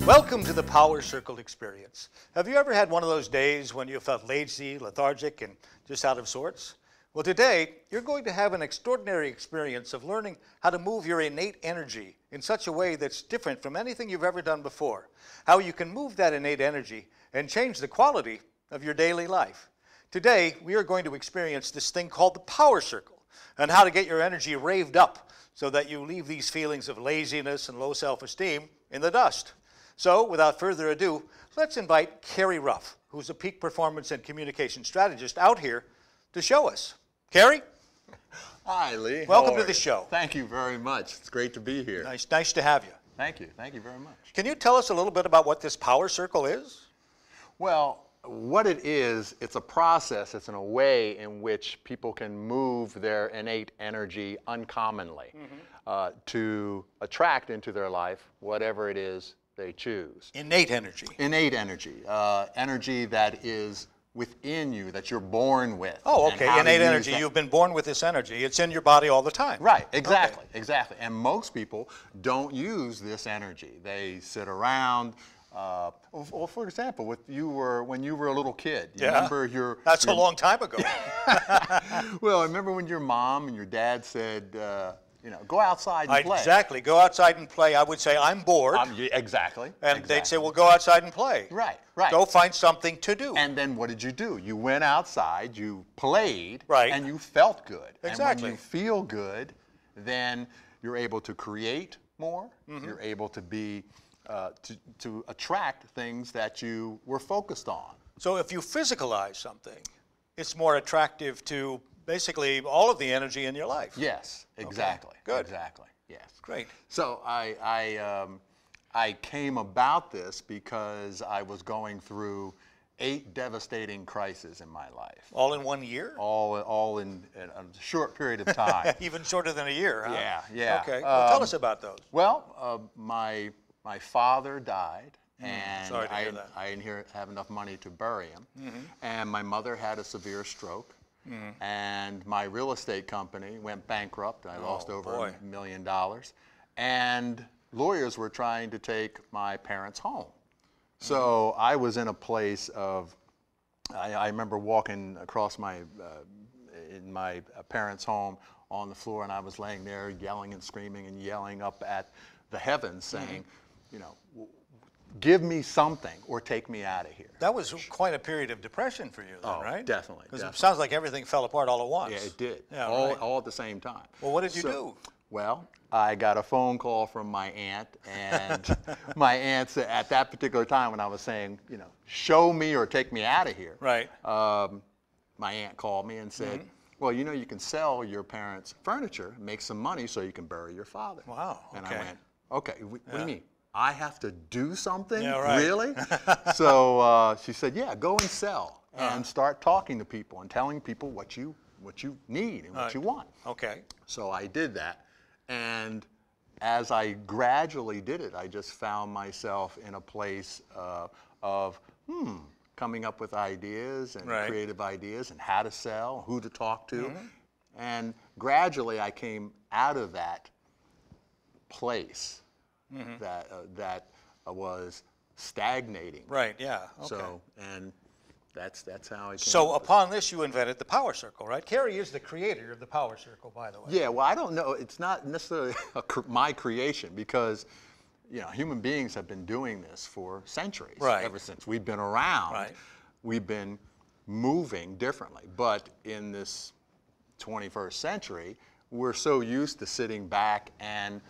Welcome to the Power Circle Experience. Have you ever had one of those days when you felt lazy, lethargic, and just out of sorts? Well, today, you're going to have an extraordinary experience of learning how to move your innate energy in such a way that's different from anything you've ever done before. How you can move that innate energy and change the quality of your daily life. Today, we are going to experience this thing called the Power Circle and how to get your energy raved up so that you leave these feelings of laziness and low self-esteem in the dust. So, without further ado, let's invite Carrie Ruff, who's a peak performance and communication strategist, out here to show us. Carrie? Hi, Lee. Welcome to the show. Thank you very much. It's great to be here. Nice to have you. Thank you. Thank you very much. Can you tell us a little bit about what this Power Circle is? Well, what it is, it's a process, it's in a way in which people can move their innate energy uncommonly to attract into their life whatever it is they choose. Innate energy. Innate energy. Energy that is within you, that you're born with. Oh, okay. Innate energy. You've been born with this energy. It's in your body all the time. Right. Exactly. Okay. Exactly. And most people don't use this energy. They sit around. Well, for example, when you were a little kid. You remember That's a long time ago. Well, I remember when your mom and your dad said, go outside and play. Exactly. Go outside and play. I would say, I'm bored. Exactly. And they'd say, well, go outside and play. Right, right. Go find something to do. And then what did you do? You went outside, you played, right, and you felt good. Exactly. And when you feel good, then you're able to create more. You're able to be, to attract things that you were focused on. So if you physicalize something, it's more attractive to basically all of the energy in your life. Yes, exactly. Okay. Good. Exactly. Yes. Great. So I came about this because I was going through 8 devastating crises in my life. All in 1 year? All in a short period of time. Even shorter than a year, huh? Yeah, yeah. Okay. Well, tell us about those. Well, my father died. And sorry to hear that. I didn't have enough money to bury him. And my mother had a severe stroke. And my real estate company went bankrupt. I lost over $1 million. And lawyers were trying to take my parents home. So I was in a place of, I remember walking across in my parents' home on the floor, and I was laying there yelling and screaming and yelling up at the heavens saying, give me something or take me out of here. That was quite a period of depression for you then, right? Definitely. Because it sounds like everything fell apart all at once. Yeah, it did. Yeah, all at the same time. Well, what did you do? Well, I got a phone call from my aunt, and my aunt said, at that particular time when I was saying, show me or take me out of here, right? My aunt called me and said, well, you can sell your parents' furniture, make some money so you can bury your father. Wow. And I went, okay, what do you mean? I have to do something? Yeah, right. Really? So she said, yeah, go and sell and start talking to people and telling people what you need and what you want. Okay. So I did that. And as I gradually did it, I just found myself in a place of coming up with ideas and creative ideas and how to sell, who to talk to. And gradually I came out of that place that was stagnating. Right, yeah. Okay. So, and that's how I came. So upon this, you invented the Power Circle, right? Carrie is the creator of the Power Circle, by the way. Yeah, well, I don't know. It's not necessarily my creation because, human beings have been doing this for centuries. Right. Ever since we've been around, right, we've been moving differently. But in this 21st century, we're so used to sitting back and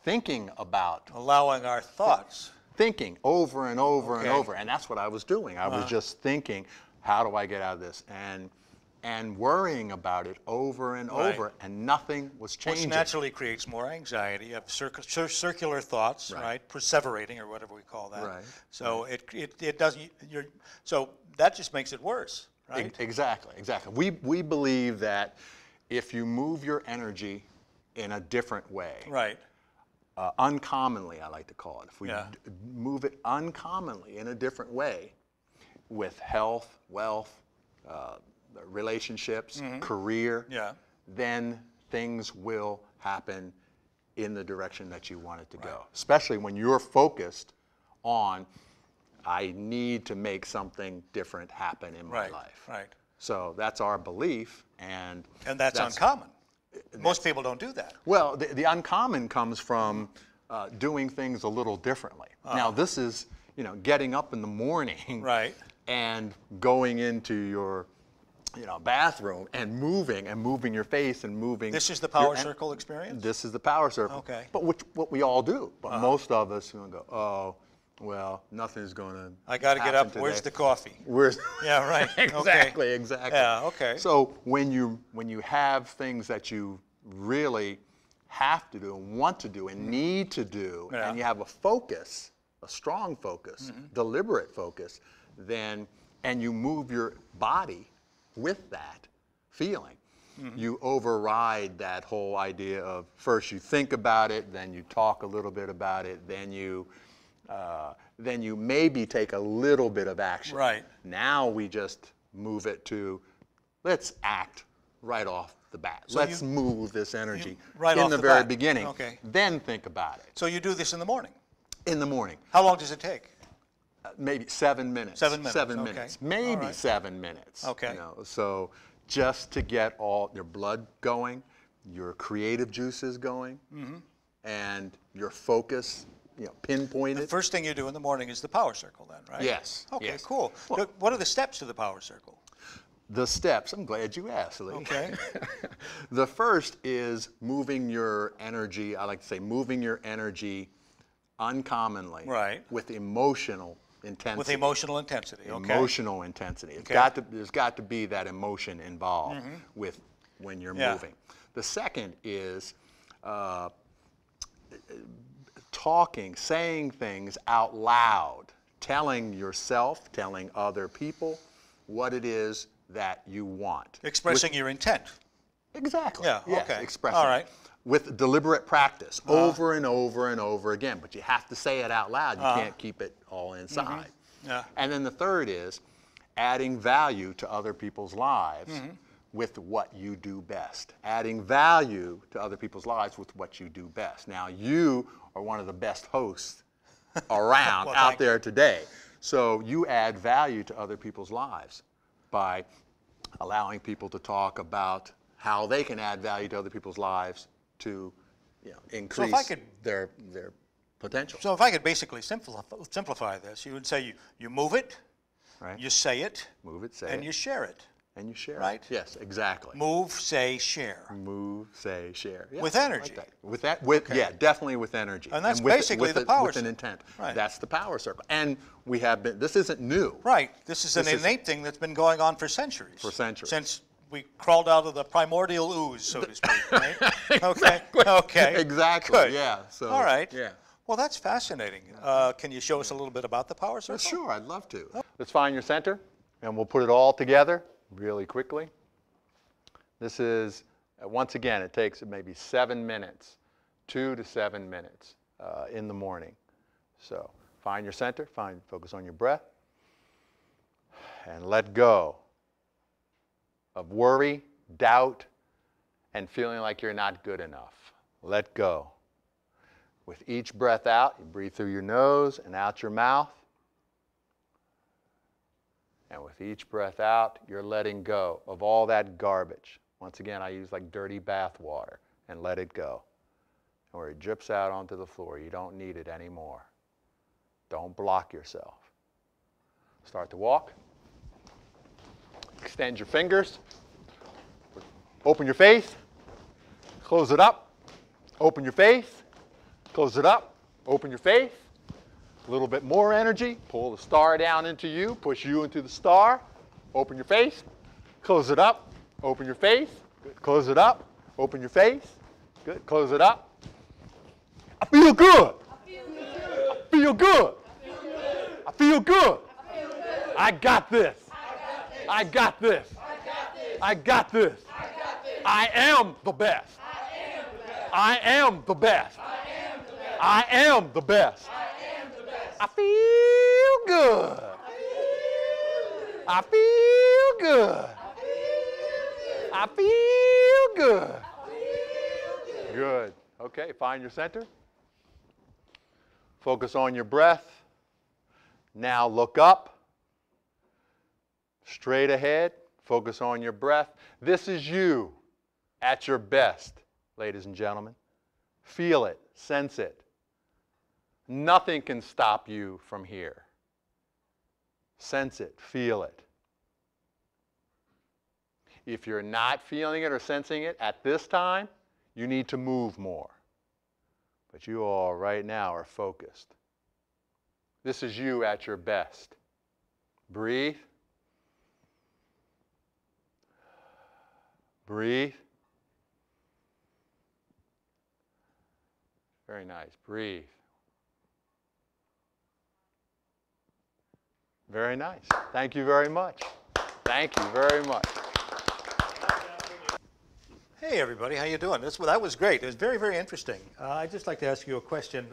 thinking about. Allowing our thoughts. Thinking over and over and over. And that's what I was doing. I was just thinking, how do I get out of this? And worrying about it over and over, and nothing was changing. Which naturally creates more anxiety. You have circular thoughts, right? Perseverating, or whatever we call that. Right. So it doesn't. So that just makes it worse, right? Exactly. We believe that if you move your energy in a different way, right? Uncommonly, I like to call it. If we move it uncommonly in a different way, with health, wealth, relationships, career, then things will happen in the direction that you want it to go. Especially when you're focused on, I need to make something different happen in my life. Right. So that's our belief, and that's uncommon. Most people don't do that. Well, the uncommon comes from doing things a little differently. Now, this is, getting up in the morning Right. and going into your bathroom and moving your face and moving. This is the power circle experience? This is the power circle. Okay. But what we all do. But most of us go, oh, well, nothing's going to I got to get up. today. Where's the coffee? Where's Yeah, right. exactly, Okay. exactly. Yeah, okay. So when you have things that you really have to do and want to do and need to do, Yeah. and you have a focus, a strong focus, deliberate focus, and you move your body with that feeling, you override that whole idea of first you think about it, then you talk a little bit about it, then you maybe take a little bit of action. Right. Now we just move it to, let's act right off the bat. So let's move this energy right in off the the very bat. beginning. Okay. Then think about it. So you do this in the morning? In the morning. How long does it take? Maybe 7 minutes. 7 minutes. 7 Okay. minutes. Maybe All right. 7 minutes. Okay. So just to get all your blood going, your creative juices going, and your focus, pinpointed. The first thing you do in the morning is the power circle then, right? Yes. Okay, yes. cool. Well, What are the steps to the power circle? the steps, I'm glad you asked, Lee. Okay. The first is moving your energy, I like to say moving your energy uncommonly. Right. With emotional intensity. With emotional intensity, okay. Emotional intensity. Okay. There's got to be that emotion involved with when you're Yeah. moving. The second is talking, saying things out loud, telling yourself, telling other people what it is that you want. Expressing your intent. Exactly. Yeah, Yes, okay. expressing. All right. With deliberate practice, over and over and over again. But you have to say it out loud. You can't keep it all inside. Yeah. And then the third is adding value to other people's lives with what you do best. Adding value to other people's lives with what you do best. Now, you are one of the best hosts around Well, out thank there today. So you add value to other people's lives by allowing people to talk about how they can add value to other people's lives to increase their potential. So if I could basically simplify this, you would say you move it, Right. you say it, Move it, say and it, you share it. and you share right? it. Yes, exactly. Move, say, share. Move, say, share. Yeah, With I energy. that. With that, yeah, definitely with energy. And that's with basically the power with an circle. intent. Right. That's the power circle. And we have been. This isn't new. Right. This is an This is- innate thing that's been going on for centuries. For centuries. Since we crawled out of the primordial ooze, so to speak, right? Okay. Okay. Exactly. Good. Yeah. So. All right. Yeah. Well, that's fascinating. Can you show us a little bit about the power circle? Sure, I'd love to. Let's find your center, and we'll put it all together really quickly. This is, once again, it takes maybe 7 minutes, 2 to 7 minutes in the morning. So find your center, focus on your breath, and let go of worry, doubt, and feeling like you're not good enough. Let go. With each breath out, you breathe through your nose and out your mouth. And with each breath out, you're letting go of all that garbage. Once again, I use like dirty bath water and let it go. And where it drips out onto the floor, you don't need it anymore. Don't block yourself. Start to walk. Extend your fingers. Open your face. Close it up. Open your face. Close it up. Open your face. A little bit more energy. Pull the star down into you. Push you into the star. Open your face. Close it up. Open your face. Good. Close it up. Open your face. Good. Close it up. I feel good. I feel good. I feel good. I got this. I got this. I got this. I am the best. I am the best. I am the best. I feel good. I feel good. I feel good. Good. Okay, find your center. Focus on your breath. Now look up, straight ahead, focus on your breath. This is you at your best, ladies and gentlemen. Feel it, sense it. Nothing can stop you from here. Sense it, feel it. If you're not feeling it or sensing it at this time, you need to move more. But you all right now are focused. This is you at your best. Breathe. Breathe. Very nice. Breathe. Very nice. Thank you very much. Thank you very much. Hey everybody, how you doing? That was great. It was very, very interesting. I'd just like to ask you a question.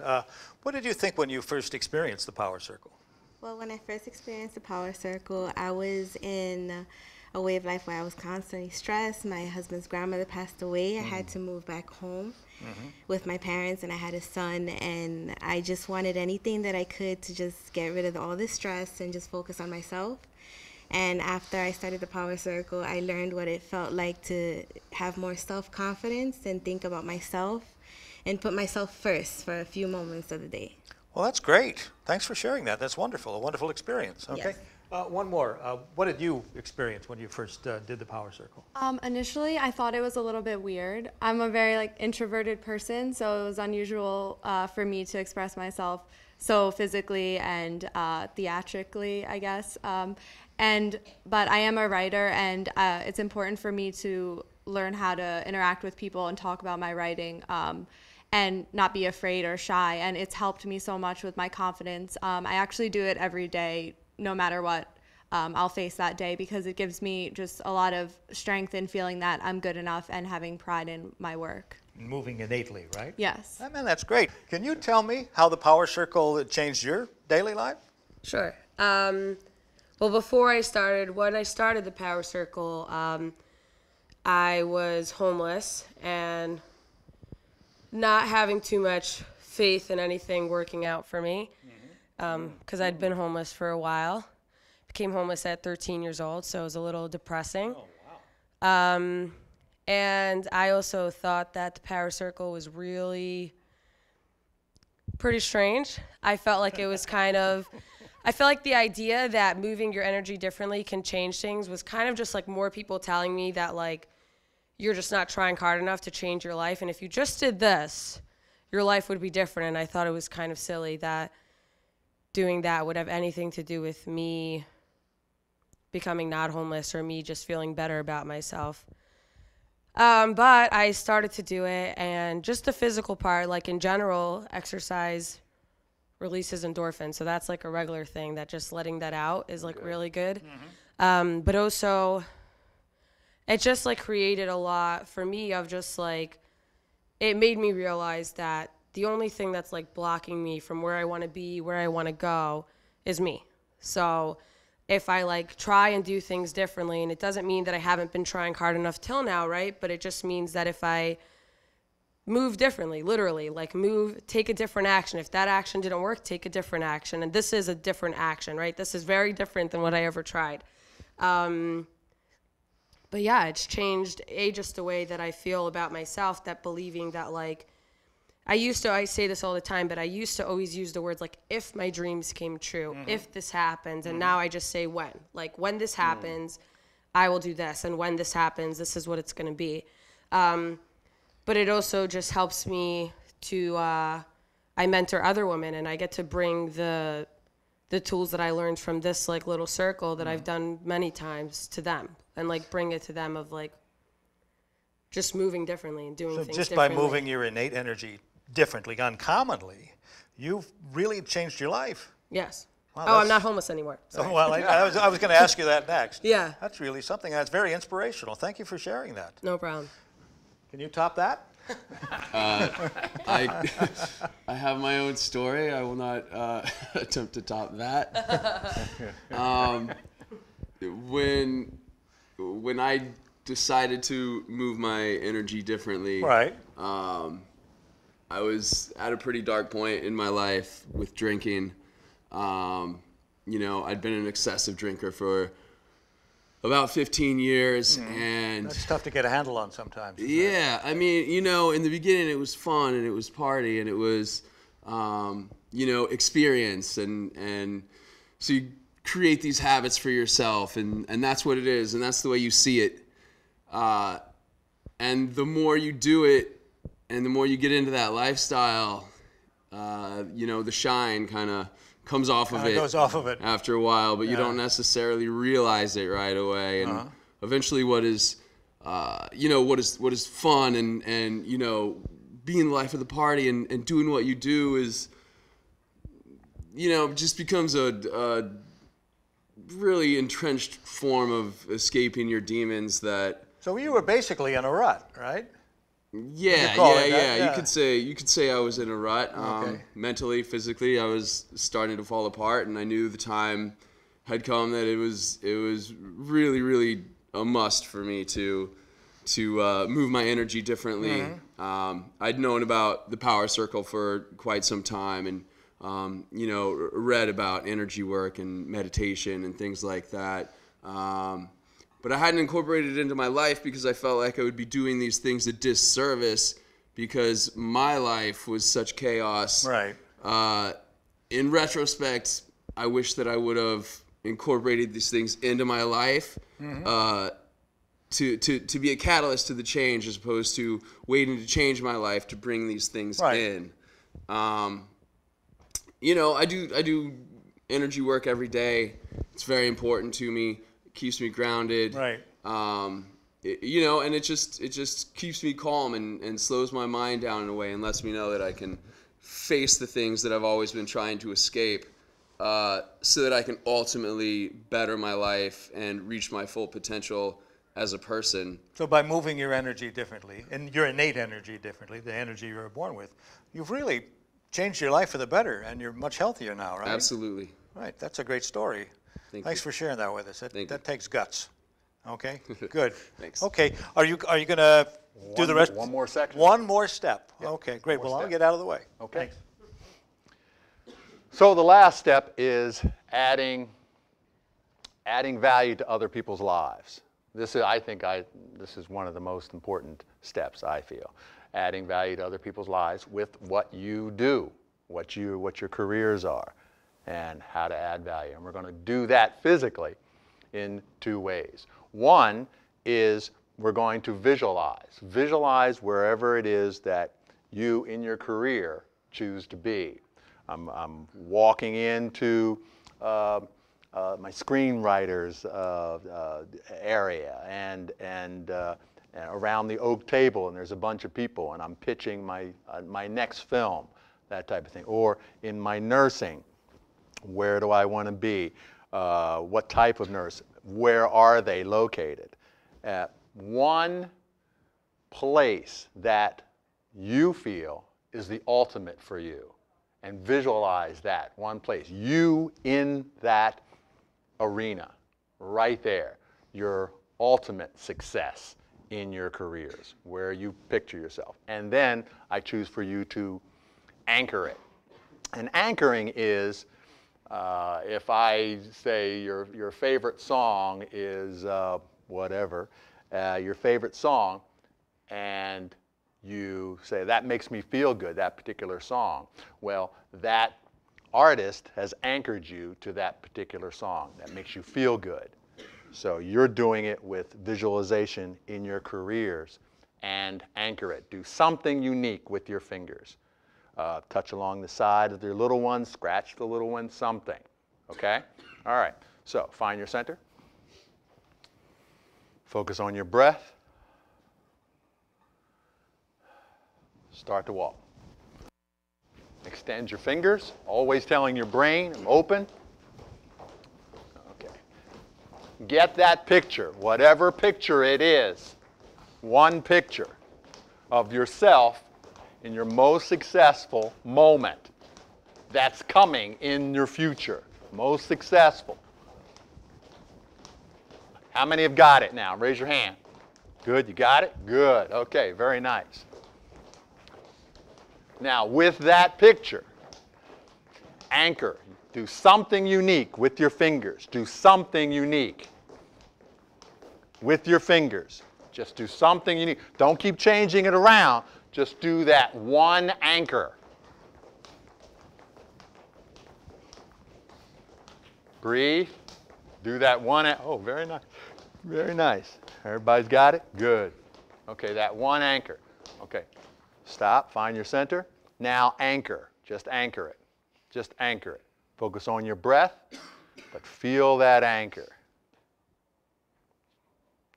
What did you think when you first experienced the Power Circle? Well, when I first experienced the Power Circle, I was in a way of life where I was constantly stressed. My husband's grandmother passed away. I had to move back home with my parents, and I had a son, and I just wanted anything that I could to just get rid of all the stress and just focus on myself. And after I started the Power Circle, I learned what it felt like to have more self-confidence and think about myself and put myself first for a few moments of the day. Well, that's great. Thanks for sharing that. That's wonderful. A wonderful experience. Okay. Yes. One more. What did you experience when you first did the Power Circle? Initially, I thought it was a little bit weird. I'm a very introverted person, so it was unusual for me to express myself so physically and theatrically, I guess. But I am a writer, and it's important for me to learn how to interact with people and talk about my writing and not be afraid or shy. And it's helped me so much with my confidence. I actually do it every day, no matter what I'll face that day, because it gives me just a lot of strength in feeling that I'm good enough and having pride in my work. Moving innately, right? Yes. Man, that's great. Can you tell me how the Power Circle changed your daily life? Sure. Well, when I started the Power Circle, I was homeless and not having too much faith in anything working out for me, because I'd been homeless for a while. Became homeless at 13 years old, so it was a little depressing. Oh, wow. And I also thought that the Power Circle was really pretty strange. I felt like it was I felt like the idea that moving your energy differently can change things was kind of just like more people telling me that you're just not trying hard enough to change your life. And if you just did this, your life would be different. And I thought it was kind of silly that doing that would have anything to do with me becoming not homeless or me just feeling better about myself. But I started to do it, and just the physical part, in general, exercise releases endorphins, so that's a regular thing, that just letting that out is really good. But also it just created a lot for me of just it made me realize that the only thing that's blocking me from where I want to be, where I want to go, is me. So if I try and do things differently, and it doesn't mean that I haven't been trying hard enough till now, right? But it just means that if I move differently, literally, take a different action. If that action didn't work, take a different action. And this is a different action, right? This is very different than what I ever tried. But yeah, it's changed just the way that I feel about myself, that believing that I say this all the time, but I used to always use the words if my dreams came true, if this happens, and now I just say when. When this happens, I will do this, and when this happens, this is what it's going to be. But it also just helps me to, I mentor other women, and I get to bring the tools that I learned from this little circle that I've done many times to them, and bring it to them of just moving differently and doing things differently. So just by moving your innate energy differently, uncommonly, you've really changed your life. Yes. Wow, I'm not homeless anymore. Sorry. Well, I was going to ask you that next. Yeah. That's really something. That's very inspirational. Thank you for sharing that. No problem. Can you top that? I have my own story. I will not attempt to top that. When I decided to move my energy differently, right. I was at a pretty dark point in my life with drinking, you know, I'd been an excessive drinker for about 15 years, and That's tough to get a handle on sometimes. isn't it? yeah, I mean, you know, in the beginning it was fun and it was party and it was, you know, experience, and so you create these habits for yourself, and that's what it is, and that's the way you see it. And the more you do it, and the more you get into that lifestyle, you know, the shine kind of comes off of it. Goes off of it. After a while, but you Yeah. don't necessarily realize it right away. And eventually, what is, you know, what is fun and you know, being the life of the party and doing what you do is, you know, just becomes a really entrenched form of escaping your demons that. So you were basically in a rut, right? Yeah, call yeah, it yeah. that? Yeah. You could say I was in a rut. Okay. Mentally, physically, I was starting to fall apart, and I knew the time had come that it was really, really a must for me to move my energy differently. I'd known about the Power Circle for quite some time, and you know, read about energy work and meditation and things like that. But I hadn't incorporated it into my life because I felt like I would be doing these things a disservice because my life was such chaos. Right. In retrospect, I wish that I would have incorporated these things into my life to be a catalyst to the change as opposed to waiting to change my life to bring these things Right. in. You know, I do energy work every day. It's very important to me. Keeps me grounded. Right. You know, and it just keeps me calm and slows my mind down in a way and lets me know that I can face the things that I've always been trying to escape, so that I can ultimately better my life and reach my full potential as a person. So by moving your energy differently, and your innate energy differently, the energy you were born with, you've really changed your life for the better, and you're much healthier now, right? Absolutely. Right. That's a great story. Thanks for sharing that with us. That takes guts. Okay. Good. Thanks. Okay. Are you going to do the rest? One more section. One more step. Okay. Great. Well, I'll step. get out of the way. Okay. So the last step is adding value to other people's lives. This is one of the most important steps, I feel. Adding value to other people's lives with what you do, what your careers are, and how to add value. And we're going to do that physically in two ways. One is we're going to visualize wherever it is that you in your career choose to be. I'm walking into my screenwriter's area and around the oak table, and there's a bunch of people, and I'm pitching my next film, that type of thing. Or in my nursing, where do I want to be? What type of nurse? Where are they located? One place that you feel is the ultimate for you. And visualize that one place. You in that arena, right there. Your ultimate success in your careers, where you picture yourself. And then I choose for you to anchor it. And anchoring is, if I say your favorite song is whatever, your favorite song, and you say, that makes me feel good, that particular song. Well, that artist has anchored you to that particular song that makes you feel good. So you're doing it with visualization in your careers, and anchor it. Do something unique with your fingers. Touch along the side of your little one, scratch the little one, something. Okay? All right. So find your center. Focus on your breath. Start to walk. Extend your fingers, always telling your brain, I'm open. Okay. Get that picture, whatever picture it is, one picture of yourself in your most successful moment that's coming in your future. Most successful. How many have got it now? Raise your hand. Good, you got it? Good, okay, very nice. Now, with that picture, anchor. Do something unique with your fingers. Do something unique with your fingers. Just do something unique. Don't keep changing it around. Just do that one anchor. Breathe. Do that one. Oh, very nice. Very nice. Everybody's got it? Good. Okay, that one anchor. Okay. Stop. Find your center. Now anchor. Just anchor it. Just anchor it. Focus on your breath, but feel that anchor.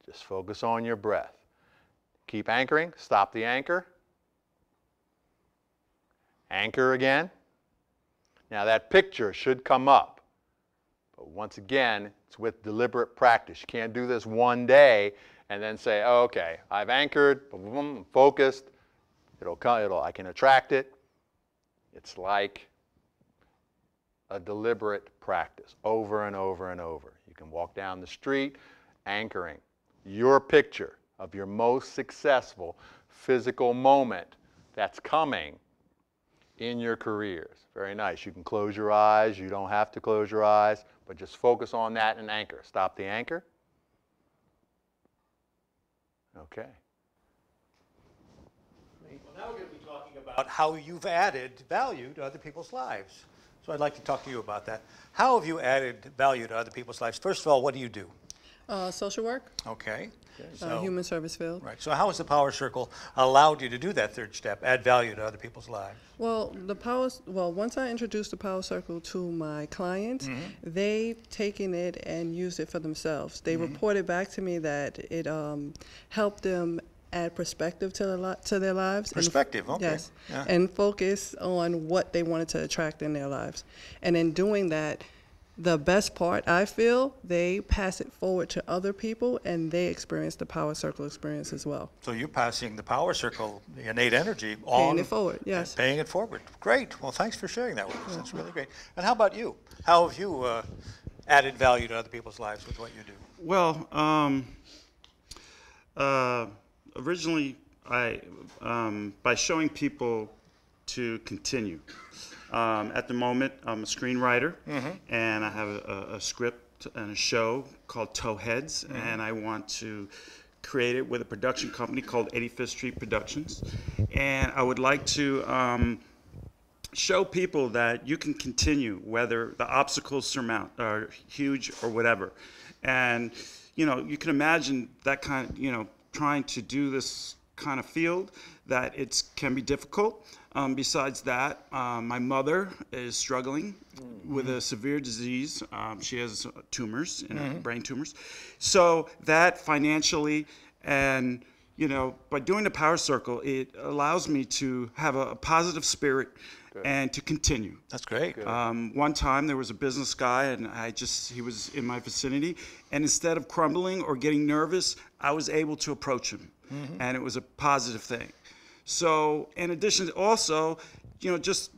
Just focus on your breath. Keep anchoring. Stop the anchor. Anchor again. Now that picture should come up. But once again, it's with deliberate practice. You can't do this one day and then say, oh, okay, I've anchored, boom, boom, boom, focused. I can attract it. It's like a deliberate practice over and over and over. You can walk down the street anchoring your picture of your most successful physical moment that's coming in your careers. Very nice. You can close your eyes. You don't have to close your eyes, but just focus on that and anchor. Stop the anchor. Okay. Well, now we're going to be talking about how you've added value to other people's lives. So I'd like to talk to you about that. How have you added value to other people's lives? First of all, what do you do? Social work, Okay. So, human service field. right. So how has the Power Circle allowed you to do that third step, add value to other people's lives? Well, once I introduced the Power Circle to my clients, they've taken it and used it for themselves. They reported back to me that it helped them add perspective to their lives. Perspective, okay. Yes, Yeah. and focus on what they wanted to attract in their lives. And in doing that, the best part, I feel, they pass it forward to other people, and they experience the Power Circle experience as well. So you're passing the Power Circle, the innate energy, on. Paying it forward, yes. Paying it forward. Great. Well, thanks for sharing that with us. That's really great. And how about you? How have you added value to other people's lives with what you do? Well, originally, by showing people to continue. At the moment, I'm a screenwriter, and I have a script and a show called Towheads, and I want to create it with a production company called 85th Street Productions. And I would like to show people that you can continue, whether the obstacles are huge or whatever. And, you can imagine that kind of, trying to do this kind of field, that it can be difficult. Besides that, my mother is struggling with a severe disease. She has tumors, brain tumors. So that financially and, by doing the Power Circle, it allows me to have a positive spirit and to continue. That's great. One time there was a business guy, and he was in my vicinity, and instead of crumbling or getting nervous, I was able to approach him, and it was a positive thing. So in addition to also, just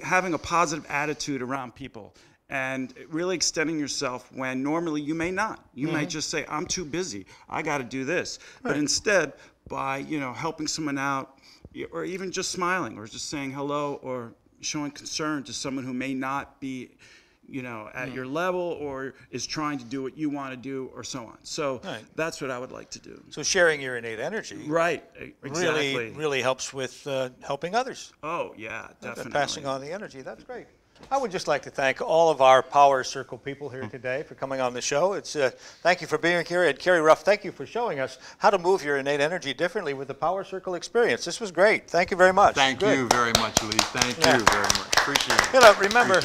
having a positive attitude around people and really extending yourself when normally you may not. You may just say, I'm too busy, I got to do this. Right. But instead, by, helping someone out, or even just smiling or just saying hello or showing concern to someone who may not be, at your level or is trying to do what you want to do or so on. So that's what I would like to do. So sharing your innate energy exactly. really helps with helping others. Oh, yeah, definitely. Passing on the energy. That's great. I would just like to thank all of our Power Circle people here today for coming on the show. It's thank you for being here. And Carrie Ruff, thank you for showing us how to move your innate energy differently with the Power Circle experience. This was great. Thank you very much. Thank you very much, Lee. Thank you very much. Appreciate it. Remember,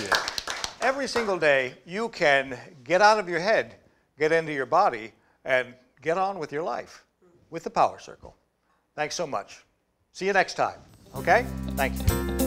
every single day you can get out of your head, get into your body, and get on with your life with the Power Circle. Thanks so much. See you next time. Okay? Thank you.